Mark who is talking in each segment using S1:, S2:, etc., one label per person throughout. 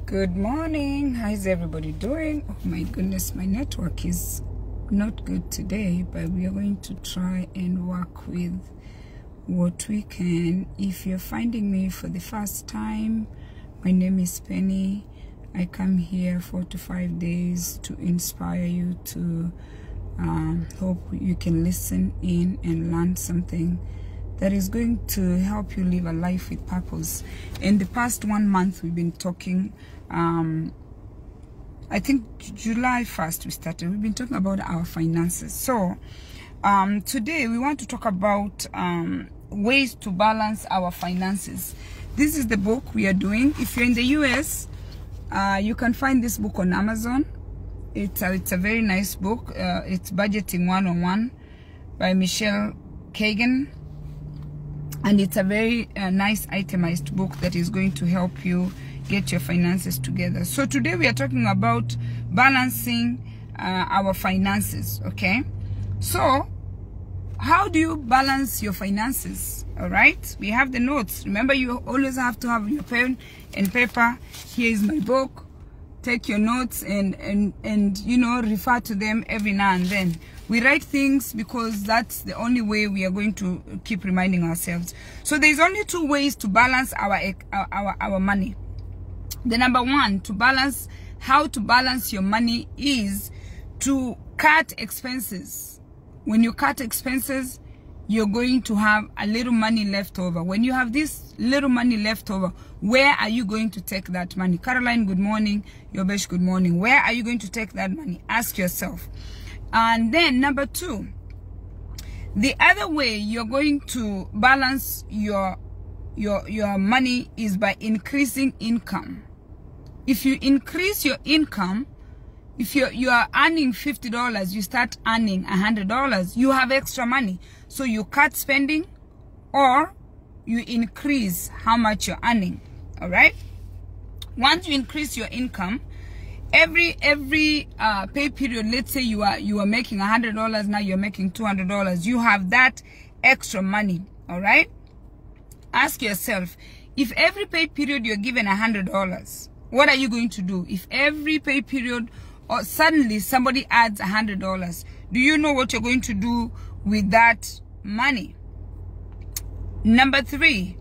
S1: Good morning. How's everybody doing? Oh my goodness, my network is not good today, but we are going to try and work with what we can. If you're finding me for the first time, my name is Penny. I come here 4 to 5 days to inspire you to hope you can listen in and learn something that is going to help you live a life with purpose. In the past 1 month, we've been talking, I think July 1st we started. We've been talking about our finances. So today we want to talk about ways to balance our finances. This is the book we are doing. If you're in the US, you can find this book on Amazon. It's a very nice book. It's Budgeting 101 by Michelle Kagan. And it's a very nice itemized book that is going to help you get your finances together. So today we are talking about balancing our finances, okay? So how do you balance your finances? All right, we have the notes. Remember, you always have to have your pen and paper. Here is my book. Take your notes and you know, refer to them every now and then. We write things because that's the only way we are going to keep reminding ourselves. So there's only 2 ways to balance our money. The number one, how to balance your money is to cut expenses. When you cut expenses, you're going to have a little money left over. When you have this little money left over, where are you going to take that money? Caroline, good morning. Yobesh, good morning. Where are you going to take that money? Ask yourself. And then number 2, the other way you're going to balance your money is by increasing income. If you increase your income, if you are earning $50, you start earning $100, you have extra money. So you cut spending or you increase how much you're earning. All right? Once you increase your income, every pay period, let's say you are making $100, now you're making $200, you have that extra money. All right? Ask yourself, if every pay period you're given $100, what are you going to do? If every pay period or suddenly somebody adds $100, do you know what you're going to do with that money? Number 3,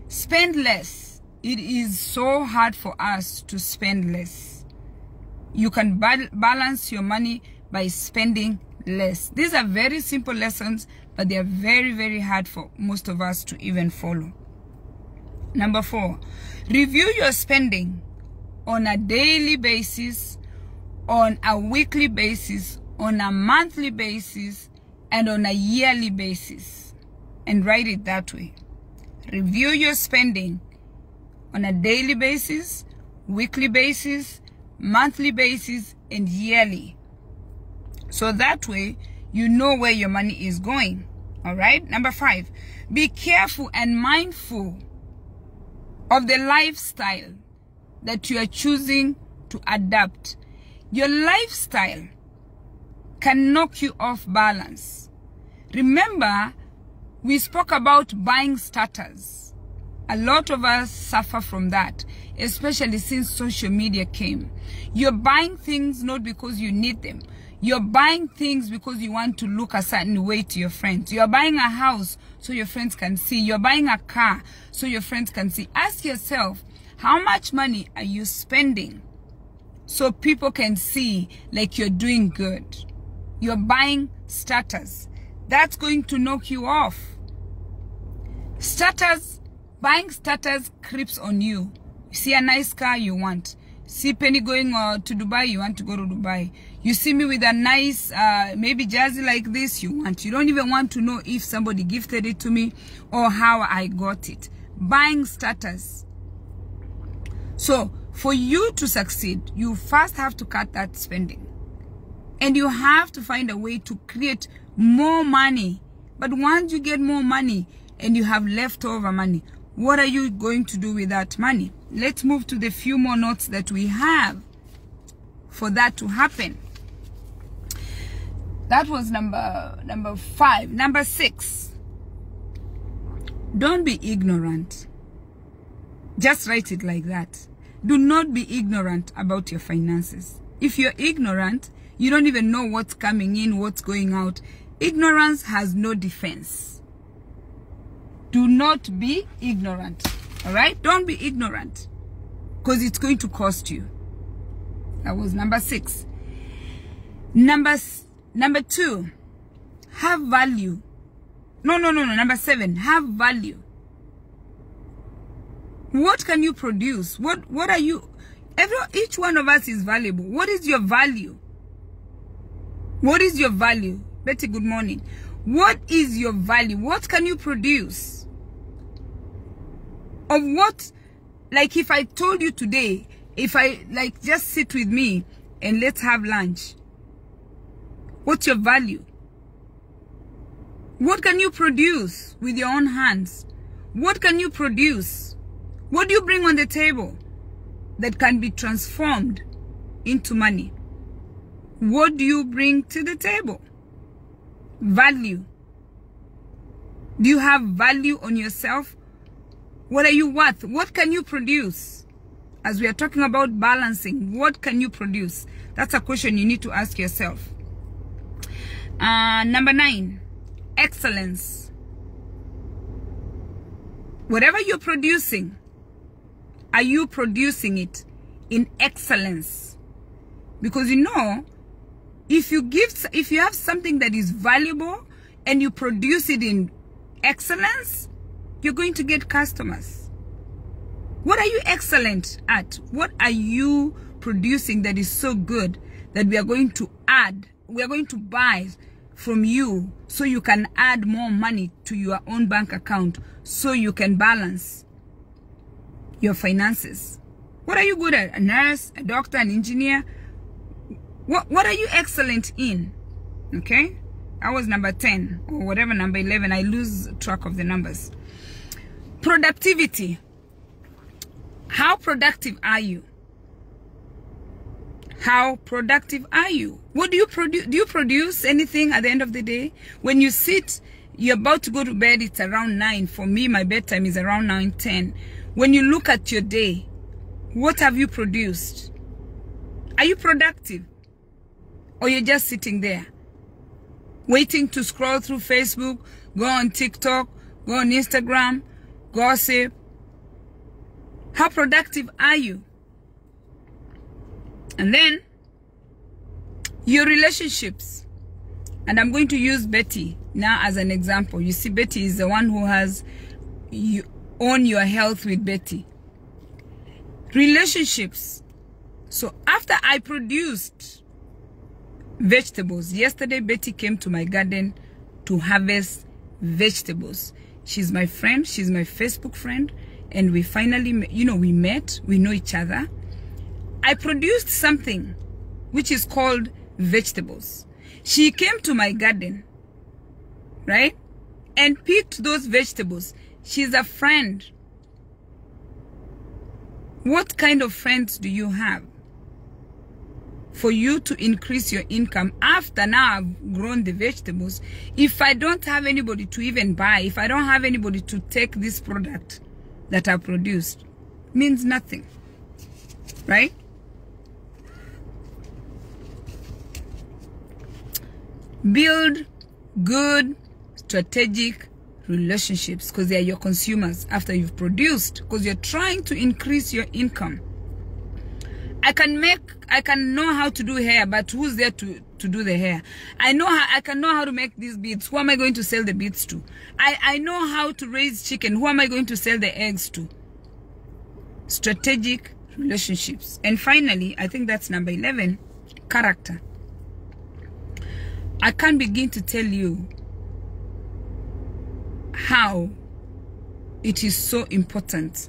S1: spend less. It is so hard for us to spend less. You can balance your money by spending less. These are very simple lessons, but they are very, very hard for most of us to even follow. Number 4, review your spending on a daily basis, on a weekly basis, on a monthly basis, and on a yearly basis. And write it that way. Review your spending on a daily basis, weekly basis, monthly basis, and yearly. So that way, you know where your money is going. All right? Number 5, be careful and mindful of the lifestyle that you are choosing to adapt. Your lifestyle can knock you off balance. Remember, we spoke about buying starters. A lot of us suffer from that, especially since social media came. You're buying things not because you need them. You're buying things because you want to look a certain way to your friends. You're buying a house so your friends can see. You're buying a car so your friends can see. Ask yourself, how much money are you spending so people can see like you're doing good? You're buying starters. That's going to knock you off. Starters, buying starters creeps on you. You see a nice car, you want. See Penny going to Dubai, you want to go to Dubai. You see me with a nice, maybe jersey like this, you want. You don't even want to know if somebody gifted it to me or how I got it. Buying starters. So, for you to succeed, you first have to cut that spending. And you have to find a way to create more money. But once you get more money and you have leftover money, what are you going to do with that money? Let's move to the few more notes that we have for that to happen. That was number 5. Number 6, don't be ignorant. Just write it like that. Do not be ignorant about your finances. If you're ignorant, you don't even know what's coming in, what's going out. Ignorance has no defense. Do not be ignorant. All right? Don't be ignorant, because it's going to cost you. That was number 6. Number 2, have value. No. Number 7, have value. What can you produce? What are you? Each one of us is valuable. What is your value? What is your value? Betty, good morning. What is your value? What can you produce? Of what? Like, if I told you today, if I, like, just sit with me and let's have lunch. What's your value? What can you produce with your own hands? What can you produce? What do you bring on the table that can be transformed into money? What do you bring to the table? Value. Do you have value on yourself? What are you worth? What can you produce? As we are talking about balancing, what can you produce? That's a question you need to ask yourself. Number 9, excellence. Whatever you're producing, are you producing it in excellence? Because you know, if you have something that is valuable and you produce it in excellence, you're going to get customers. What are you excellent at? What are you producing that is so good that we are going to add, we are going to buy from you so you can add more money to your own bank account so you can balance your finances? What are you good at? A nurse, a doctor, an engineer? What are you excellent in? Okay? That was number 10 or whatever, number 11. I lose track of the numbers. Productivity. How productive are you? How productive are you? What do you produce? Do you produce anything at the end of the day? When you sit, you're about to go to bed, it's around 9. For me, my bedtime is around 9, 10. When you look at your day, what have you produced? Are you productive? Or you're just sitting there, waiting to scroll through Facebook, go on TikTok, go on Instagram, gossip? How productive are you? And then, your relationships. And I'm going to use Betty now as an example. You see, Betty is the one who has, you own your health with Betty. Relationships. So after I produced vegetables, yesterday Betty came to my garden to harvest vegetables. She's my friend, she's my Facebook friend, and we finally, you know, we met, we know each other. I produced something which is called vegetables. She came to my garden, right, and picked those vegetables. She's a friend. What kind of friends do you have for you to increase your income after now I've grown the vegetables? If I don't have anybody to even buy, if I don't have anybody to take this product that I produced, means nothing, right? Build good strategic relationships, because they are your consumers after you've produced, because you're trying to increase your income. I can know how to do hair, but who's there to do the hair? I can know how to make these beads. Who am I going to sell the beads to? I know how to raise chicken. Who am I going to sell the eggs to? Strategic relationships. And finally, I think that's number 11, character. I can't begin to tell you how it is so important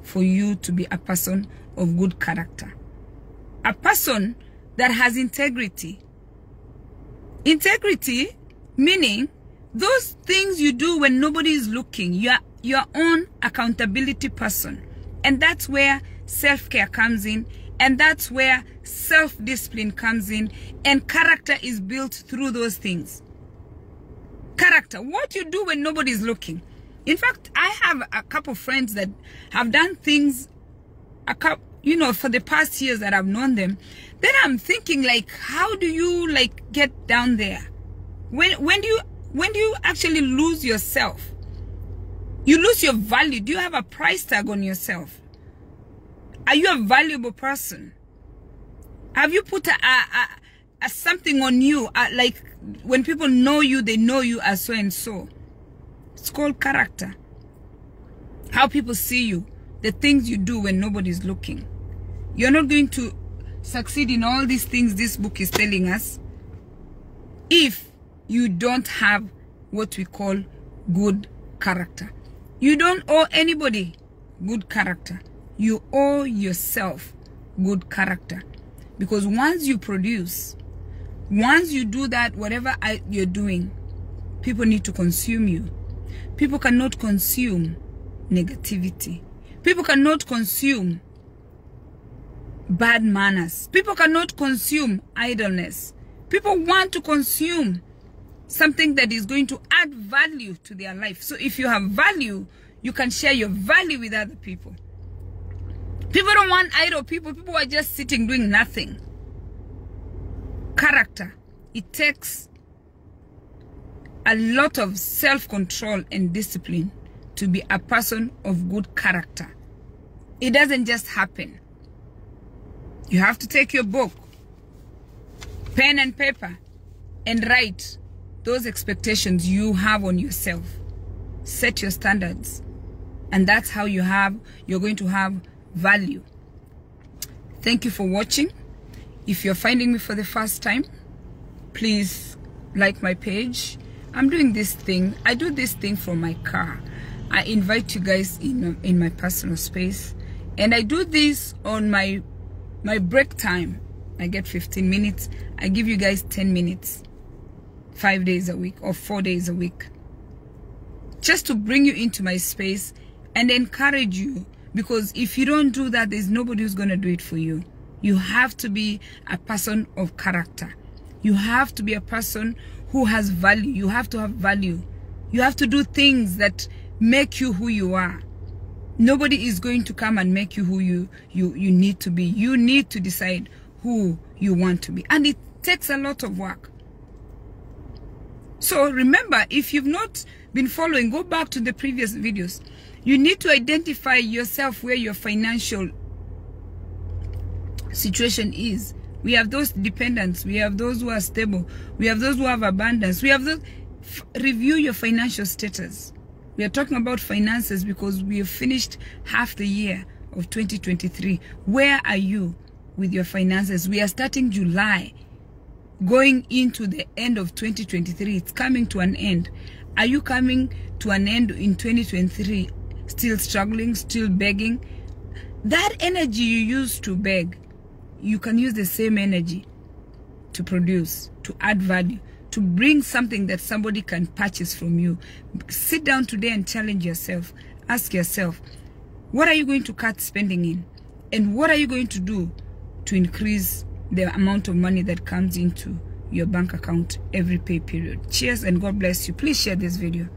S1: for you to be a person of good character. A person that has integrity. Integrity meaning those things you do when nobody is looking. You are your own accountability person. And that's where self-care comes in. And that's where self-discipline comes in. And character is built through those things. Character. What you do when nobody is looking. In fact, I have a couple of friends that have done things, you know, for the past years that I've known them, then I'm thinking, like, how do you, like, get down there? When do you actually lose yourself? You lose your value. Do you have a price tag on yourself? Are you a valuable person? Have you put a something on you? Like, when people know you, they know you as so and so. It's called character. How people see you. The things you do when nobody's looking. You're not going to succeed in all these things this book is telling us if you don't have what we call good character. You don't owe anybody good character. You owe yourself good character. Because once you produce, once you do that, whatever you're doing, people need to consume you. People cannot consume negativity. People cannot consume bad manners. People cannot consume idleness. People want to consume something that is going to add value to their life. So if you have value, you can share your value with other people. People don't want idle people. People are just sitting doing nothing. Character. It takes a lot of self-control and discipline to be a person of good character. It doesn't just happen. You have to take your book, pen and paper, and write those expectations you have on yourself. Set your standards. And that's how you're going to have value. Thank you for watching. If you're finding me for the first time, please like my page. I'm doing this thing. I do this thing from my car. I invite you guys in my personal space. And I do this on my break time. I get 15 minutes. I give you guys 10 minutes. 5 days a week or 4 days a week. Just to bring you into my space and encourage you. Because if you don't do that, there's nobody who's going to do it for you. You have to be a person of character. You have to be a person who has value. You have to have value. You have to do things that make you who you are. Nobody is going to come and make you who you need to be. You need to decide who you want to be. And it takes a lot of work. So remember, if you've not been following, go back to the previous videos. You need to identify yourself where your financial situation is. We have those dependents. We have those who are stable. We have those who have abundance. We have those. Review your financial status. We are talking about finances because we have finished half the year of 2023. Where are you with your finances? We are starting July, going into the end of 2023. It's coming to an end. Are you coming to an end in 2023 still struggling, still begging? That energy you use to beg, you can use the same energy to produce, to add value, to bring something that somebody can purchase from you. Sit down today and challenge yourself. Ask yourself, what are you going to cut spending in? And what are you going to do to increase the amount of money that comes into your bank account every pay period? Cheers and God bless you. Please share this video.